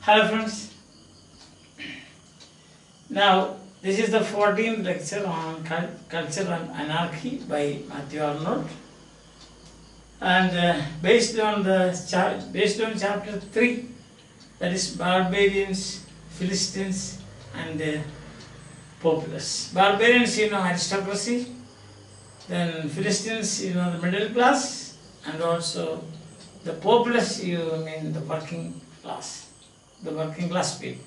Hello friends. Now this is the 14th lecture on Culture and Anarchy by Mathew Arnold, and based on chapter 3, that is barbarians, Philistines, and populace. Barbarians, aristocracy. Then Philistines, the middle class, and also the populace, mean the working class people.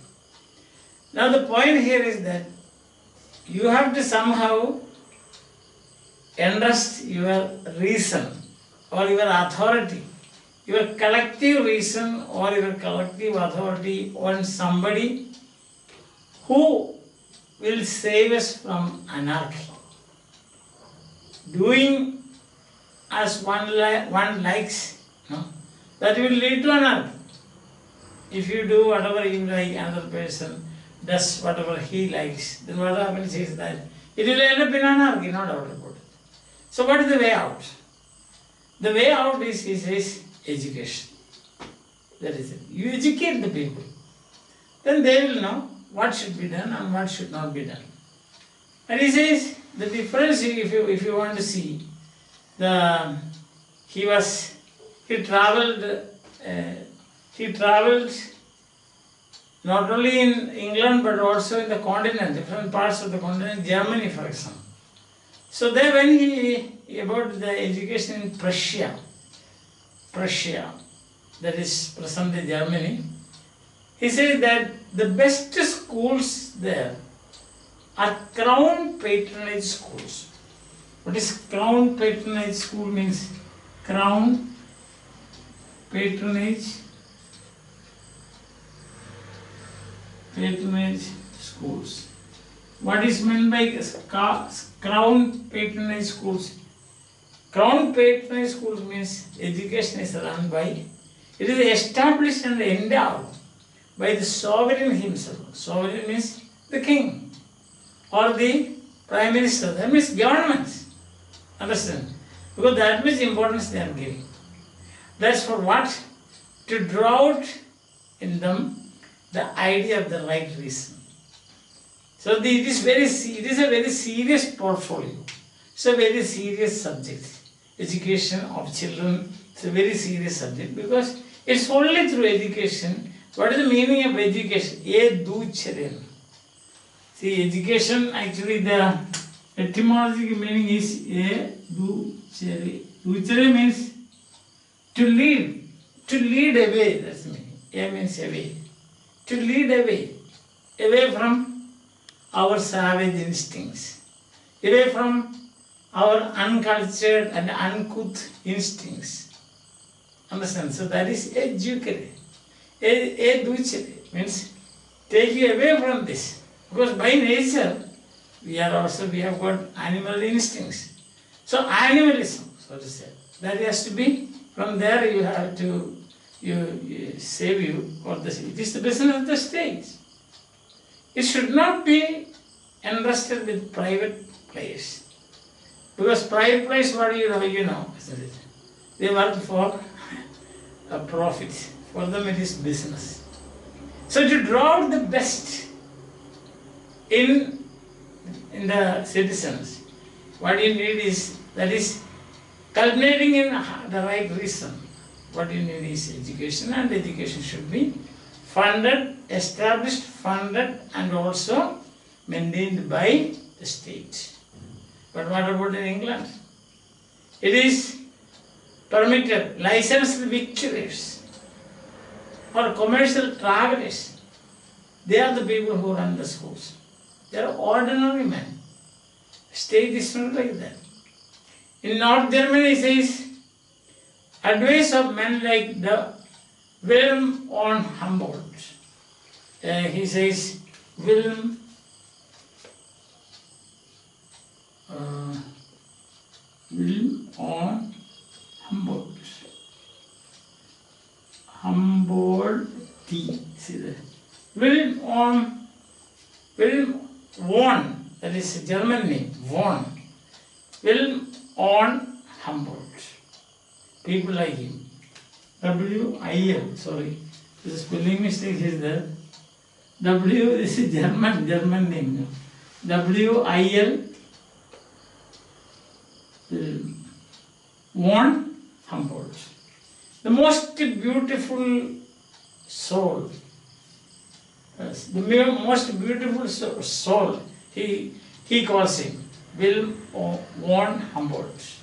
Now the point here is that you have to somehow entrust your reason or your authority, your collective reason or your collective authority on somebody who will save us from anarchy. Doing as one likes, that will lead to anarchy. If you do whatever you like, another person does whatever he likes, then what happens is that it will end up in anarchy, no doubt about it. So what is the way out? The way out is education. That is it. You educate the people. Then they will know what should be done and what should not be done. And he says the difference, if you want to see, he traveled not only in England but also in the continent, different parts of the continent, Germany for example. So there when he about the education in Prussia, that is present-day Germany, he says that the best schools there are crown patronage schools. What is crown patronage school means? Crown patronage schools. What is meant by crown patronage schools? Crown patronage schools means education is run by, it is established and endowed by the sovereign himself. Sovereign means the king or the prime minister. That means governments. Understand? Because that much importance they are giving. That's for what? To draw out in them the idea of the right reason. So it is a very serious portfolio. It's a very serious subject. Education of children is a very serious subject because it's only through education. What is the meaning of education? See, education, actually the etymological meaning is duchere means to lead away, that's the meaning. A means away. To lead away from our savage instincts, away from our uncultured and uncouth instincts. Understand? So that is educare. Educere means take you away from this. Because by nature, we have got animal instincts. So animalism, so to say, that has to be, from there you have to, you save you for this. It is the business of the state. It should not be entrusted with private players. Because private players, what do you know, isn't it? They work for a profit. For them it is business. So to draw out the best in the citizens, what you need is, that is culminating in the right reason. What you need is education, and education should be funded, established, funded, and also maintained by the state. But what about in England? It is permitted, licensed victuallers or commercial travelers. They are the people who run the schools. They are ordinary men. State is not like that. In North Germany, it says, advice of men like the Wilhelm von Humboldt. He says, Wilhelm von Humboldt. Humboldt. See that? Wilhelm von, that is a German name, von. Wilhelm von Humboldt. People like him. The spelling mistake is there. W, this is German name. W-I-L, von Humboldt. The most beautiful soul. Yes, the most beautiful soul, he calls him, Wilhelm von Humboldt.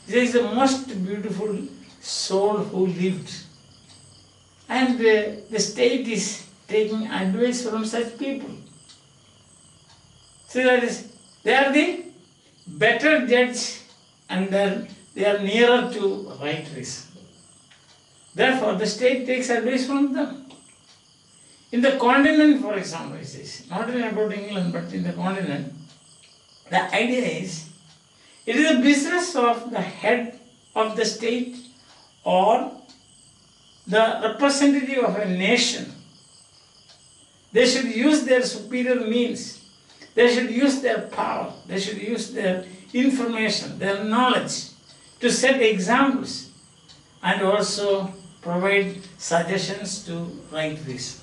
He is the most beautiful soul who lived. And the state is taking advice from such people. See, that is, they are the better judge and they are nearer to right reason. Therefore, the state takes advice from them. In the continent, for example, it is not only about England, but in the continent, the idea is, it is a business of the head of the state or the representative of a nation. They should use their superior means. They should use their power. They should use their information, their knowledge to set examples and also provide suggestions to right reason.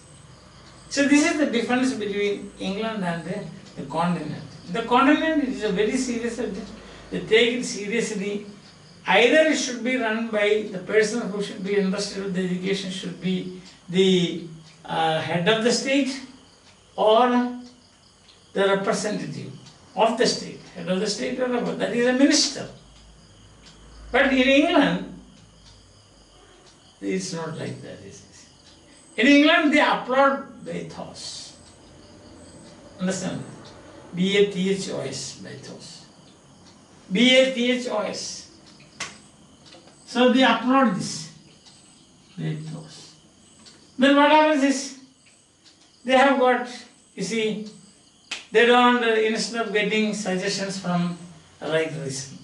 So this is the difference between England and the continent. The continent is a very serious subject. They take it seriously. Either it should be run by the person who should be entrusted with the education should be the head of the state or the representative of the state, head of the state or that is a minister. But in England, it's not like that. In England, they applaud bathos. Understand? B-A-T-H-O-S, bathos. B-A-T-H-O-S. So they applaud this bathos. Then what happens is, they have got, you see, they don't, instead of getting suggestions from right reason.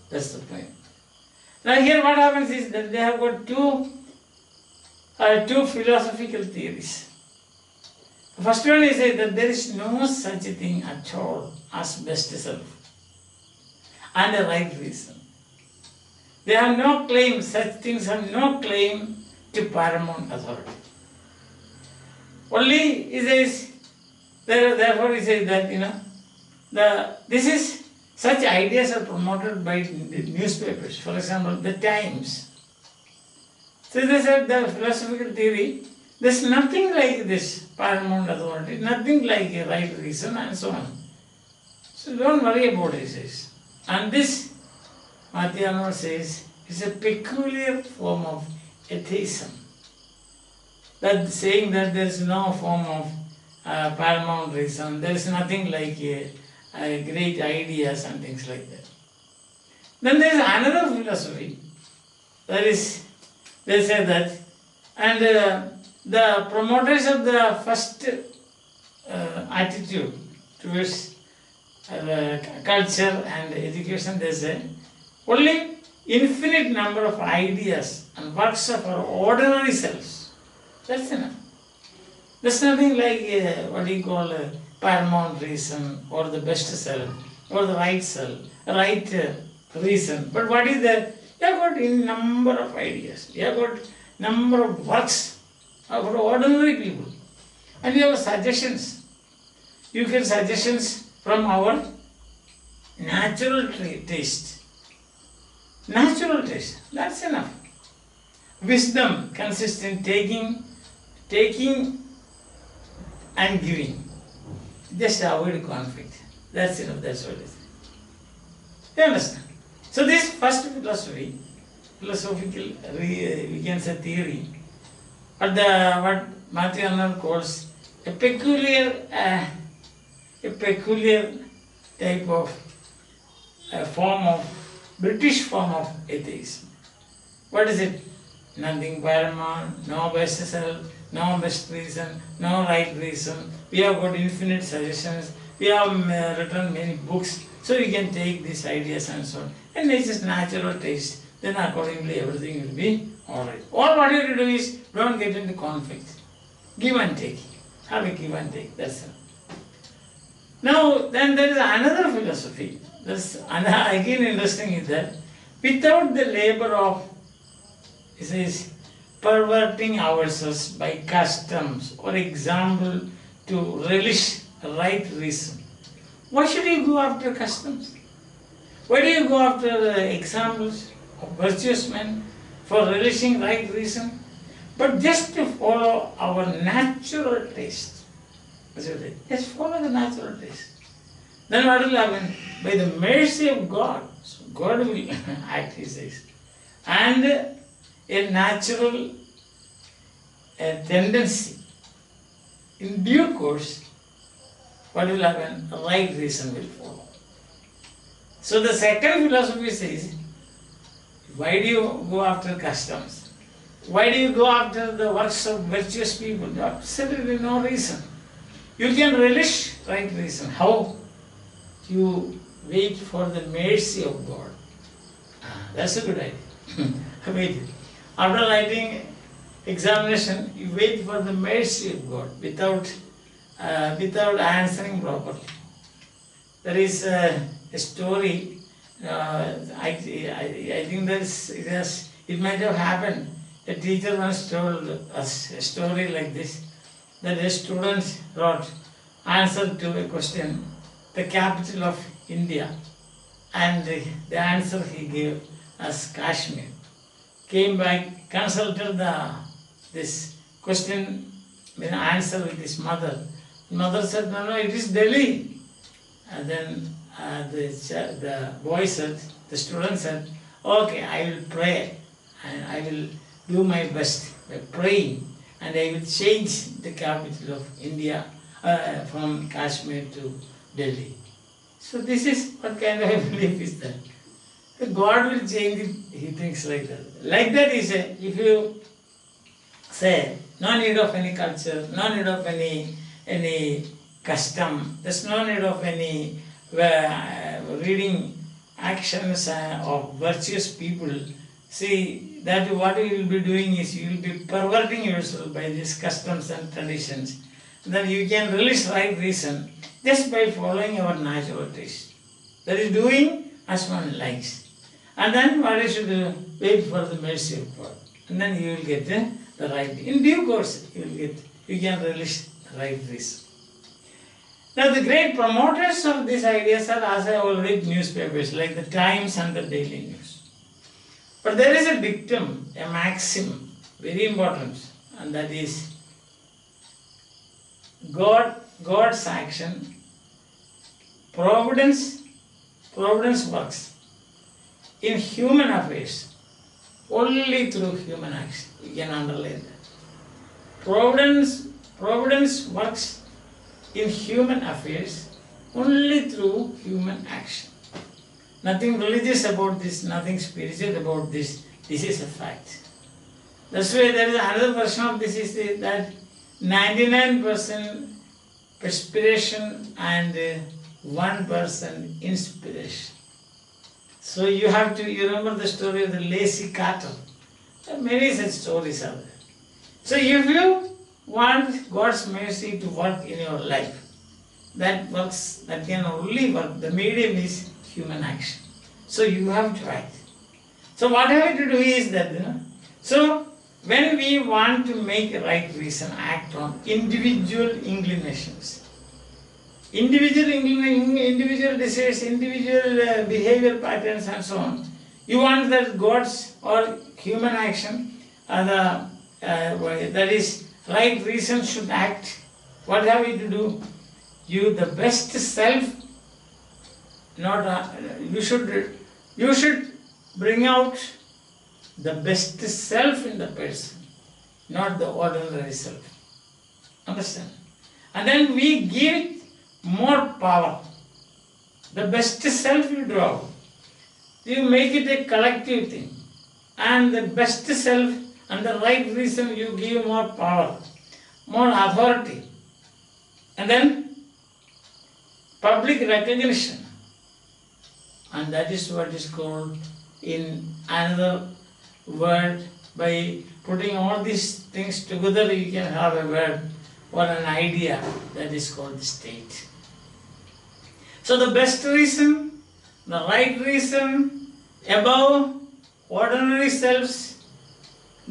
That's the point. Now here what happens is that they have got two philosophical theories. The first one is that there is no such a thing at all as best self and a right reason. They have no claim, such things have no claim to paramount authority. Only it says, therefore it says that, such ideas are promoted by the newspapers. For example, the Times. So they said the philosophical theory, there's nothing like this paramount authority, nothing like a right reason and so on. So don't worry about it, he says. And this, Mathew Arnold says, is a peculiar form of atheism. That saying that there is no form of paramount reason, there is nothing like great ideas and things like that. Then there is another philosophy, that is, they say that, and the promoters of the first attitude towards culture and education, they say, only infinite number of ideas and works of our ordinary selves. That's enough. There's nothing like what you call paramount reason or the best self or the right self, right reason. But what is that? You have got a number of ideas. You have got number of works of ordinary people. And you have suggestions. You get suggestions from our natural taste. Natural taste. That's enough. Wisdom consists in taking and giving. Just avoid conflict. That's enough. That's what it is. You understand? So this first philosophical, we can say theory, but what Mathew Arnold calls a peculiar type of form of British form of atheism. What is it? Nothing paramount, no best self, no best reason, no right reason. We have got infinite suggestions. We have written many books, so we can take these ideas and so on. And it's just natural taste. Then accordingly everything will be alright. All what you have to do is don't get into conflict. Give and take. Have a give and take. That's it. Now then there is another philosophy. That's again interesting is that without the labor of, it says, perverting ourselves by customs or example to relish right reason. Why should you go after customs? Why do you go after examples of virtuous men for relishing right reason? But just to follow our natural taste. Just follow the natural taste. Then what will happen? By the mercy of God, so God will act, he says. And a natural tendency. In due course, what will happen? Right reason will follow. So the second philosophy says, why do you go after customs? Why do you go after the works of virtuous people? Absolutely no reason. You can relish right reason. How? You wait for the mercy of God. That's a good idea. Wait. After writing examination, you wait for the mercy of God without answering properly. There is a story. I think it might have happened. A teacher once told us a story like this, that a student wrote answer to a question, the capital of India, and the answer he gave as Kashmir. Came back, consulted this question, answer with his mother. Mother said, no, it is Delhi. And then the boy said, the student said, okay, I will pray and I will do my best by praying, and I will change the capital of India from Kashmir to Delhi. So this is what kind of a belief is that? God will change it, he thinks like that. Like that he said, if you say, no need of any culture, no need of any custom, there's no need of any reading actions of virtuous people. See, that what you will be doing is you will be perverting yourself by these customs and traditions. Then you can release right reason just by following our natural taste. That is doing as one likes. And then what you should do? Wait for the mercy of God. And then you will get the right. In due course, you can release the right reason. Now the great promoters of these ideas are, as I already read, newspapers like the Times and the Daily News. But there is a dictum, a maxim, very important, and that is God's action, providence works in human affairs only through human action. You can underline that. Providence works in human affairs only through human action. Nothing religious about this, nothing spiritual about this. This is a fact. That's why there is another version of this is that 99% perspiration and 1% inspiration. So you remember the story of the lazy cattle. Many such stories are there. So if you want God's mercy to work in your life, that can only work. The medium is human action. So you have to act. So what I have to do is that, so when we want to make right reason, act on individual inclinations, individual desires, individual behavior patterns and so on. You want that God's or human action, that is right reason should act. What have you to do? You the best self, you should bring out the best self in the person, not the ordinary self. Understand? And then we give it more power. The best self you draw. You make it a collective thing. And the best self and the right reason you give more power, more authority. And then public recognition. And that is what is called in another word, by putting all these things together you can have a word or an idea that is called the state. So the best reason, the right reason above ordinary selves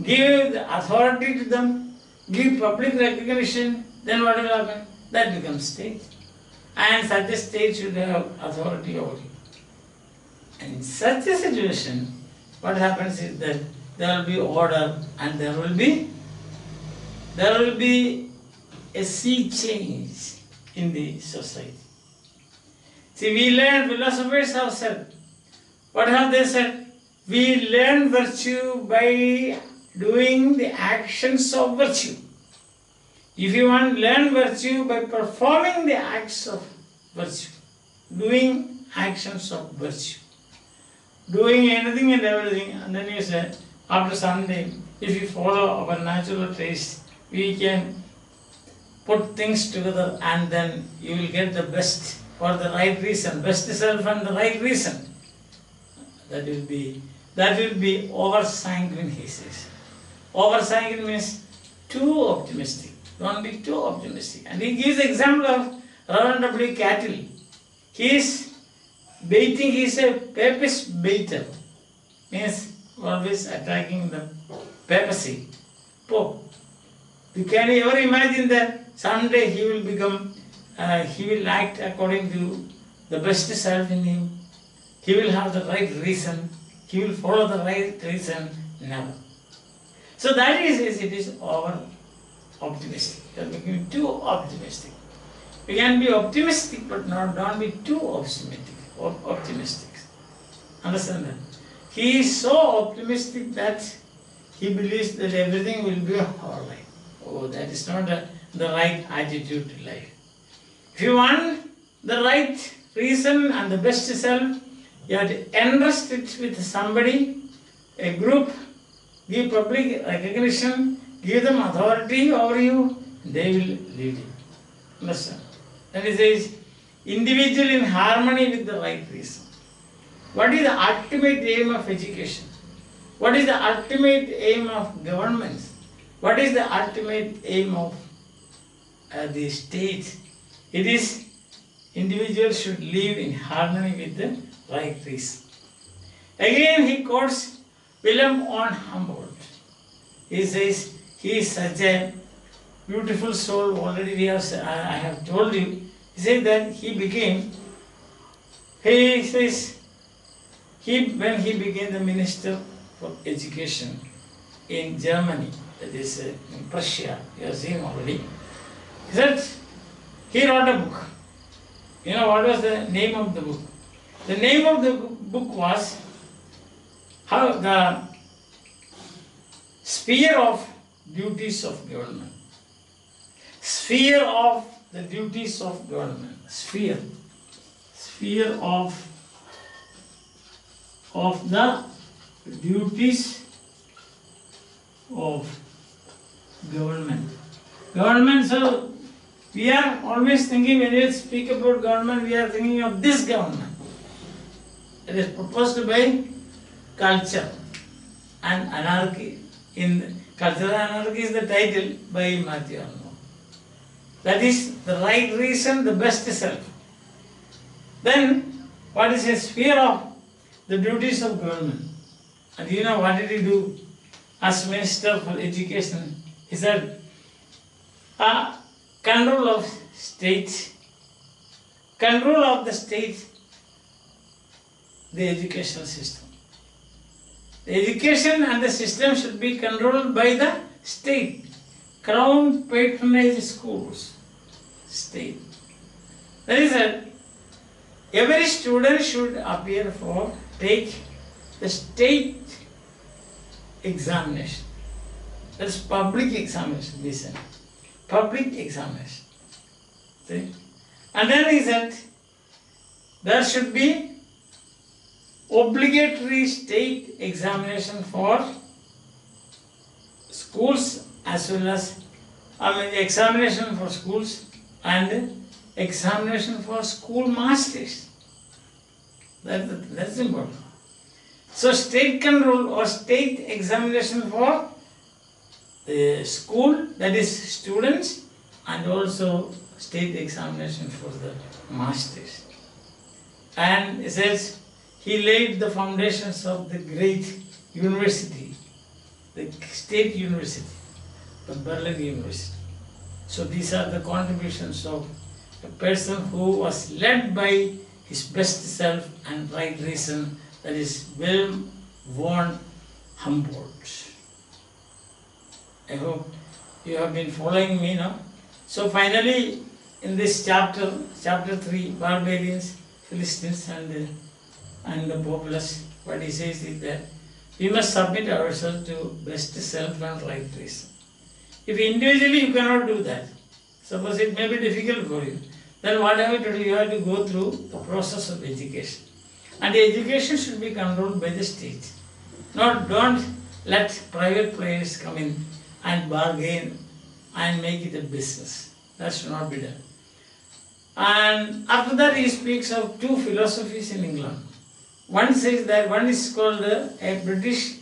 give the authority to them, give public recognition, then what will happen? That becomes state. And such a state should have authority over you. And in such a situation, what happens is that there will be order and there will be a sea change in the society. See, we learn, philosophers have said, what have they said? We learn virtue by doing the actions of virtue. If you want to learn virtue by performing the acts of virtue, doing actions of virtue, doing anything and everything, and then you say, after some time, if you follow our natural taste, we can put things together and then you will get the best for the right reason, best self and the right reason. That will be over-sanguine, he says. Over-sanguine means too optimistic. Don't be too optimistic. And he gives the example of Reverend W. Cattle. He is baiting, he is a papist baiter. Means always attacking the papacy, Pope. Can you ever imagine that someday he will become, he will act according to the best self in him? He will have the right reason. He will follow the right reason. Never. So that is, it is over optimistic. You are becoming too optimistic. You can be optimistic, but don't be too optimistic. Understand that? He is so optimistic that he believes that everything will be alright. Oh, that is not the right attitude to life. If you want the right reason and the best self, you have to entrust it with somebody, a group, give public recognition, give them authority over you, they will lead you. Understand? Then it says, individual in harmony with the right reason. What is the ultimate aim of education? What is the ultimate aim of governments? What is the ultimate aim of the state? It is individuals should live in harmony with the right reason. Again he quotes Wilhelm von Humboldt. He says he is such a beautiful soul. Already I have told you. He said that when he became the minister for education in Germany, that is in Prussia, you have seen already. He said he wrote a book. You know what was the name of the book? The name of the book was how the sphere of duties of government. Sphere of the duties of government. Sphere of the duties of government. Government, so we are always thinking, when we speak about government, we are thinking of this government. It is proposed by culture and anarchy. In Cultural Anarchy is the title by Mathew. That is the right reason, the best self. Then, what is a sphere of the duties of government? And you know what did he do as Minister for Education? He said, control of the state, the educational system. The education and the system should be controlled by the state. Crown patronage schools. State. That is that every student should appear for take the state examination. That is public examination. Listen. Public examination. See? And then he said there should be obligatory state examination for schools as well as examination for schools and examination for school masters. That's important. So state control or state examination for the school, that is students, and also state examination for the masters. And it says he laid the foundations of the great university the State University, the Berlin University. So these are the contributions of a person who was led by his best self and right reason, that is Wilhelm von Humboldt. I hope you have been following me now. So finally, in this chapter 3, barbarians, Philistines and the populace, what he says is that we must submit ourselves to best self and right reason. If individually you cannot do that, suppose it may be difficult for you, then what have you to do? You have to go through the process of education. And the education should be controlled by the state. Don't let private players come in and bargain and make it a business. That should not be done. And after that he speaks of two philosophies in England. One says that one is called a British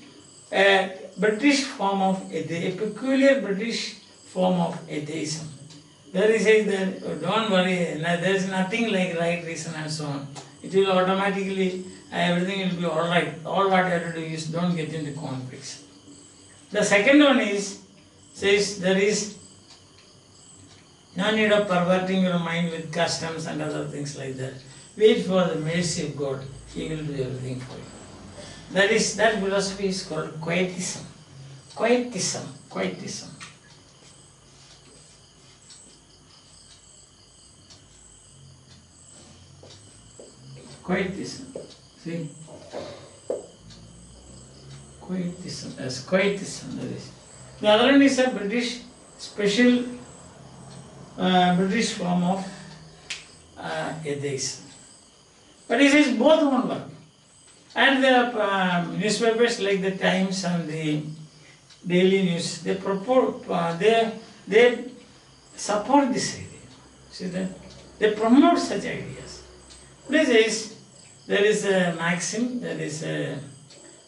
form of atheism, a peculiar British form of atheism. There he says that don't worry, there is nothing like right reason and so on. It will automatically, everything will be alright. All what you have to do is don't get into conflicts. The second one says there is no need of perverting your mind with customs and other things like that. Wait for the mercy of God. He will do everything for you. That philosophy is called Quietism. Quietism. See? Quietism, as Quietism, that is. The other one is a special British form of atheism. But he says both won't work. And the newspapers like the Times and the Daily News, they support this idea. See that? They promote such ideas. There is a maxim, it's a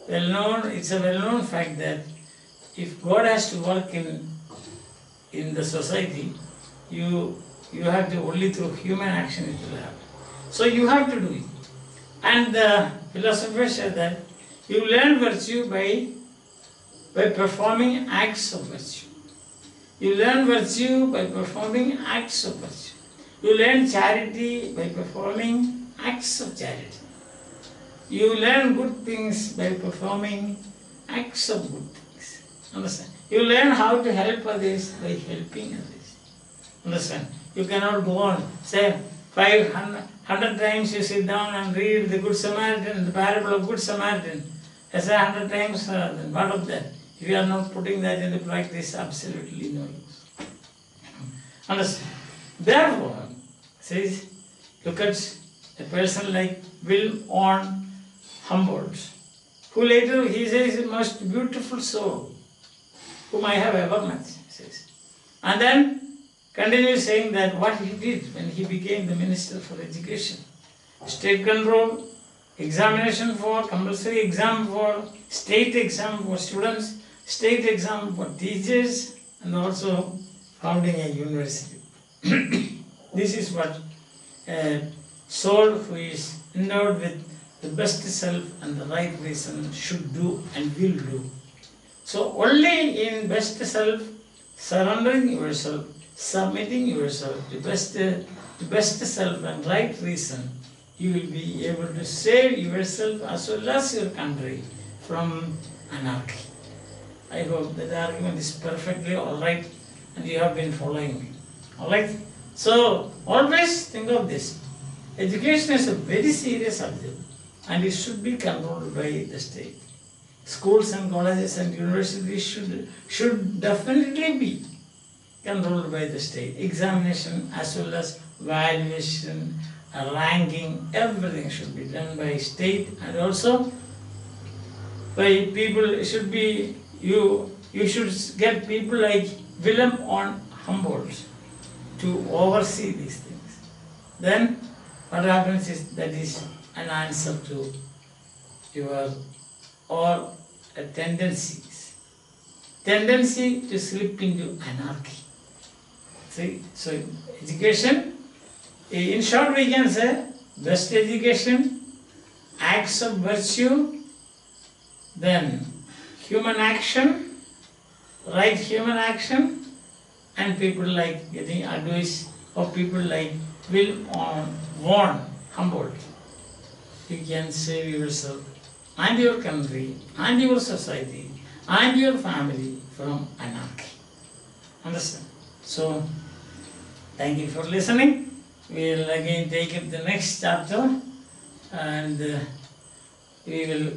well-known fact that if God has to work in the society, you have to only through human action it will happen. So you have to do it. And the philosophers say that you learn virtue by performing acts of virtue. You learn virtue by performing acts of virtue. You learn charity by performing acts of charity. You learn good things by performing acts of good things. Understand? You learn how to help others by helping others. Understand? You cannot go on, say 500 times you sit down and read the Good Samaritan, the parable of Good Samaritan. I say 100 times, then what of that? If you are not putting that into practice, absolutely no use. Understand? Therefore, says, look at a person like Wilhelm Humboldt, who later he says the most beautiful soul whom I have ever met, says. And then continues saying that what he did when he became the Minister for Education. State control, examination for, compulsory exam for, state exam for students, state exam for teachers, and also founding a university. This is what a soul who is endowed with the best self and the right reason should do and will do. So only in best self, surrendering yourself, submitting yourself to best self and right reason, you will be able to save yourself as well as your country from anarchy. I hope that the argument is perfectly alright and you have been following me. Alright? So always think of this. Education is a very serious subject and it should be controlled by the state. Schools and colleges and universities should definitely be controlled by the state. Examination as well as valuation, ranking, everything should be done by state and also by people. It should be, you should get people like Wilhelm Humboldt to oversee these things. Then what happens is that is an answer to your all tendency to slip into anarchy. See, so education, in short we can say best education, acts of virtue, then human action, right human action, and people like getting advice, or people like Will warn Humboldt. You can save yourself and your country and your society and your family from anarchy. Understand? So, thank you for listening. We will again take up the next chapter, and we will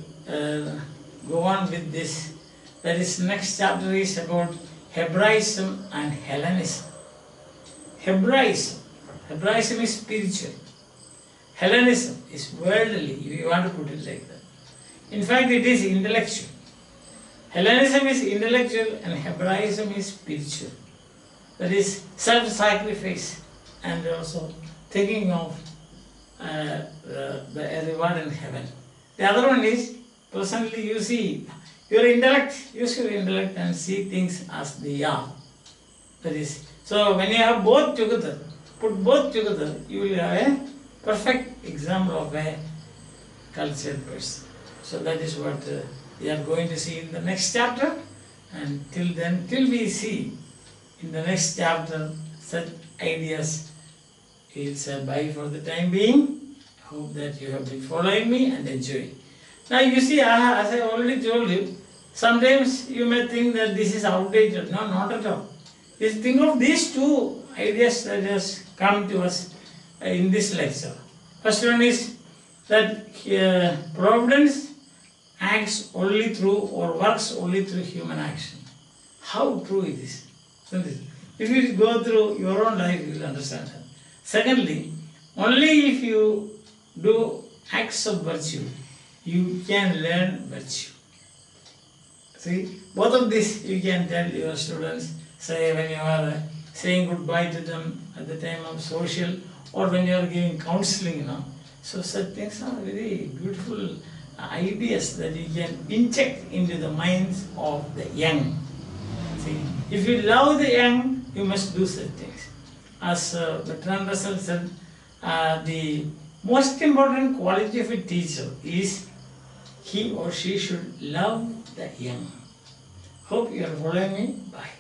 go on with this. That is, next chapter is about Hebraism and Hellenism. Hebraism is spiritual. Hellenism is worldly, if you want to put it like that. In fact, it is intellectual. Hellenism is intellectual and Hebraism is spiritual. That is self-sacrifice and also thinking of the reward in heaven. The other one is, presently you see, your intellect, use your intellect and see things as they are. That is, so when you have both together, put both together, you will have a perfect example of a cultured person. So that is what we are going to see in the next chapter. And till then, till we see in the next chapter such ideas, we will say bye for the time being. Hope that you have been following me and enjoying. Now you see, as I already told you, sometimes you may think that this is outdated. No, not at all. Just think of these two ideas that has come to us in this lecture. First one is that providence acts only through or works only through human action. How true it is. If you go through your own life, you will understand that. Secondly, only if you do acts of virtue, you can learn virtue. See, both of this you can tell your students, say when you are saying goodbye to them at the time of social, or when you are giving counseling, So such things are very beautiful ideas that you can inject into the minds of the young. See, if you love the young, you must do such things. As Bertrand Russell said, the most important quality of a teacher is he or she should love the young. Hope you are following me. Bye.